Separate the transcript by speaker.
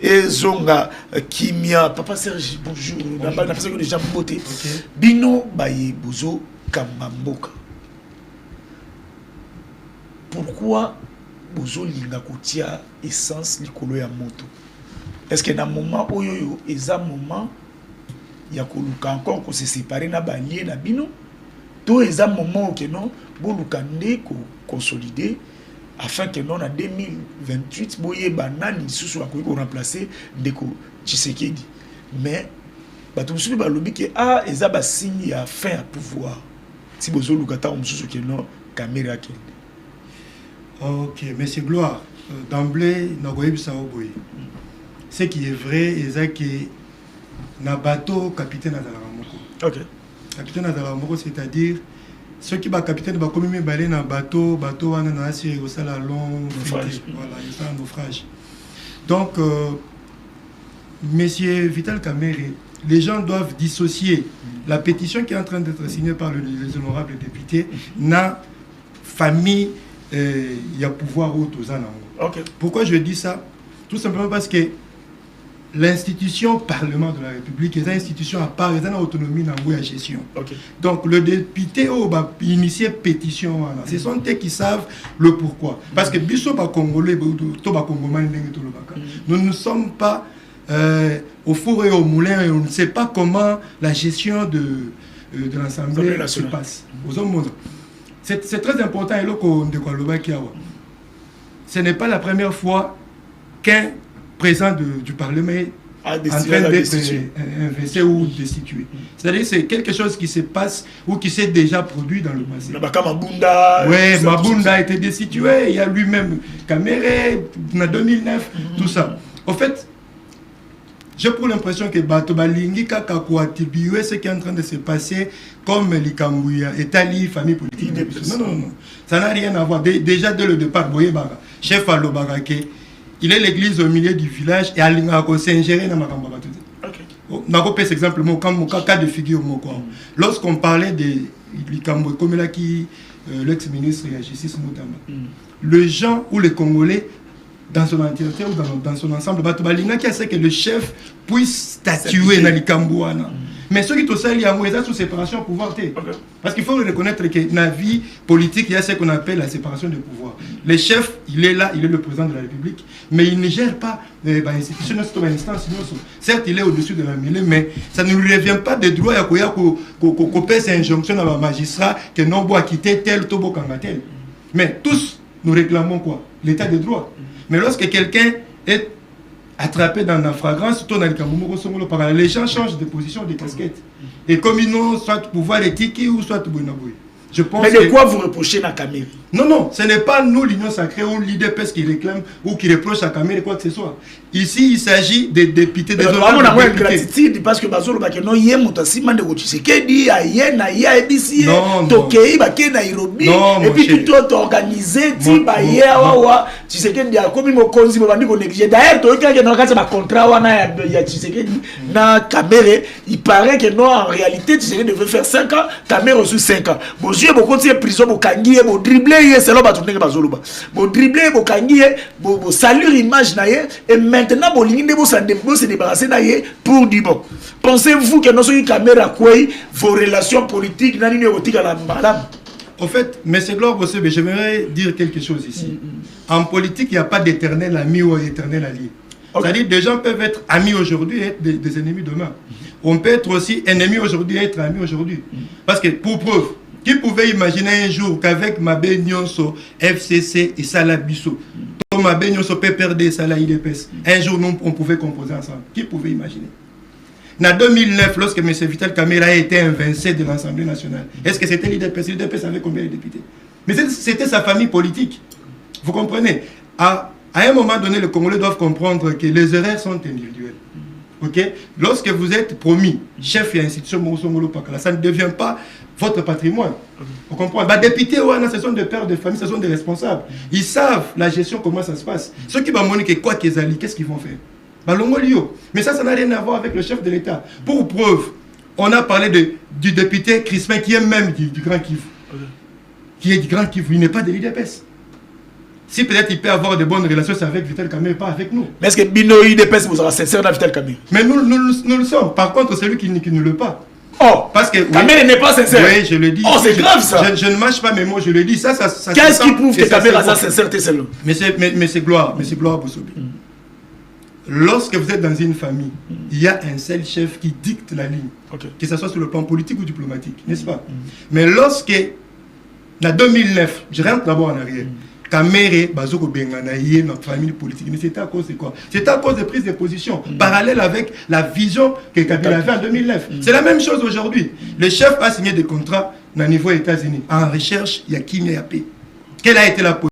Speaker 1: et zonga kimia papa Serge bonjour na parce que déjà beauté bino baye bozo kamamboka pourquoi bozo linga kotia essence likolo ya moto est-ce que dans moment oyo eza moment ya koluka encore ko se séparer na balie na bino to eza moment que non boluka nde ko consolider afin que non en 2028 boye banani sous la ko remplacer ndeko Tshisekedi mais bato mususu balobi que eza ba signe ya fin à pouvoir si bozo luka ta mususu que non caméra ke.
Speaker 2: Ok, monsieur Gloire, d'emblée, ce qui est vrai, c'est que na bateau capitaine Azalamoko.
Speaker 1: Ok.
Speaker 2: Capitaine Azalamoko, c'est-à-dire ceux qui sont capitaine va comme balé na bateau on a assuré au sala long naufrage. Voilà, il y a un naufrage. Donc, monsieur Vital Kamerhe, les gens doivent dissocier la pétition qui est en train d'être signée par les honorables députés na famille. Il y a pouvoir autour aux
Speaker 1: okay.
Speaker 2: Pourquoi je dis ça? Tout simplement parce que l'institution Parlement de la République est une institution à part, il y a une autonomie dans la gestion.
Speaker 1: Okay.
Speaker 2: Donc le député va initier pétition. Ce sont eux qui savent le pourquoi. Parce que Congolais, nous ne sommes pas au four et au moulin et on ne sait pas comment la gestion de l'Assemblée se passe. C'est très important. Ce n'est pas la première fois qu'un président du Parlement est en train d'être inversé ou destitué. C'est-à-dire que c'est quelque chose qui se passe ou qui s'est déjà produit dans le passé. Oui, Mabunda a été destitué. Il y a lui-même Kamerhe en 2009, tout ça. En fait, j'ai pour l'impression que Batobalingi Kakako attribué ce qui est en train de se passer comme l'Ikambouya, Etali, famille politique. Non. Ça n'a rien à voir. Déjà dès le départ, Boyebara, chef Alobarake, il est l'église au milieu du village et Alingako s'est ingéré dans ma campagne. Ok. Par exemple, mon cas de figure, lorsqu'on parlait de l'Ikambouya, comme l'ex-ministre de la Justice notamment, les gens ou les Congolais, dans son entièreté ou dans son ensemble, Batobalinga qui a fait que le chef puisse statuer dans les Kambouana. Mais ceux qui sont liés à sous séparation de pouvoir. Parce qu'il faut reconnaître que dans la vie politique, il y a ce qu'on appelle la séparation de pouvoir. Le chef, il est là, il est le président de la République, mais il ne gère pas l'institution, l'instance. Certes, il est au-dessus de la mêlée, mais ça ne lui revient pas de droit à qu'on pèse injonction à un magistrat que non doit quitter tel ou tel. Mais tous, nous réclamons quoi? L'état de droit. Mais lorsque quelqu'un est attrapé dans la fragrance, les gens changent de position, de casquette. Et comme ils n'ont soit pouvoir éthique ou soit Bonaboui.
Speaker 1: Mais de quoi vous reprochez la Kamerhe?
Speaker 2: Non, ce n'est pas nous, l'Union Sacrée, ou l'IDPS qui réclame ou qui reproche à Kamerhe quoi que ce soit. Ici, il s'agit des députés des
Speaker 1: honorables députés. Parce que Bazolo Bakeno yé Moutassima de Tshisekedi, Ayena, Yaebisi, Tokei, Bake Nairobi, et puis tout autre organisé, Tiba, Yawa, Tshisekedi a commis mon consi, mon bandit qu'on néglige. D'ailleurs, tout le monde qui a un contrat, il y a Tshisekedi, na Kamerhe, il paraît que non, en réalité, Tshisekedi devait faire 5 ans, Kamerhe reçu 5 ans. Bon, j'ai beaucoup de prison, bon, kangi, bon, dribbler, c'est là, bon, dribbler, bon, kangi, bon, saluer image, et maintenant, bon, se débarrasser d'ailleurs pour du bon. Pensez-vous que nos caméras quoi vos relations politiques n'ont ni à la madame?
Speaker 2: En fait, M. Gloire, j'aimerais dire quelque chose ici. En politique, il n'y a pas d'éternel ami ou éternel allié. C'est-à-dire des gens peuvent être amis aujourd'hui et être des ennemis demain. On peut être aussi ennemi aujourd'hui et être ami aujourd'hui. Parce que, pour preuve, qui pouvait imaginer un jour qu'avec Mabé Nyonso, FCC et Salabiso, Mabé Nyonso peut perdre Salah IDPS, un jour nous, on pouvait composer ensemble. Qui pouvait imaginer? En 2009, lorsque M. Vital Kamerhe a été invincé de l'Assemblée nationale, est-ce que c'était l'IDPS? L'IDPS avait combien de députés? Mais c'était sa famille politique. Vous comprenez? À un moment donné, les Congolais doivent comprendre que les erreurs sont individuelles. Okay? Lorsque vous êtes promis chef et institution, ça ne devient pas votre patrimoine. Vous comprenez? Les députés, ce sont des pères de famille, ce sont des responsables. Ils savent la gestion, comment ça se passe. Ceux qui vont montrer que quoi qu'ils allient, qu'est-ce qu'ils vont faire? Mais ça n'a rien à voir avec le chef de l'État. Pour preuve, on a parlé du député Crispin qui est même du Grand Kivu. Qui est du Grand Kivu, il n'est pas de l'IDPS. Si peut-être il peut avoir de bonnes relations, c'est avec Vital Kamerhe, pas avec nous.
Speaker 1: Mais est-ce que Bino IDPS vous sera sincère dans Vital Kamerhe?
Speaker 2: Mais nous le sommes. Par contre, c'est lui qui ne le pas.
Speaker 1: Oh,
Speaker 2: parce que
Speaker 1: Kamerhe n'est pas sincère.
Speaker 2: Oui, je le dis.
Speaker 1: Oh, c'est grave ça.
Speaker 2: Je ne mâche pas mes mots, je le dis. Ça
Speaker 1: qu'est-ce qui prouve que Kamerhe a sa sincérité, c'est lui?
Speaker 2: Mais c'est gloire, Boussobi. Lorsque vous êtes dans une famille, il y a un seul chef qui dicte la ligne, que ce soit sur le plan politique ou diplomatique, n'est-ce pas? Mais lorsque, en 2009, je rentre d'abord en arrière, Kamerhe, Bazoko Benganaye, notre famille politique, mais c'était à cause de quoi? C'était à cause de prise de position, parallèle avec la vision que Kabila avait en 2009. C'est la même chose aujourd'hui. Le chef a signé des contrats au niveau des États-Unis. En recherche, il y a Kimia Yapé. Quelle a été la position?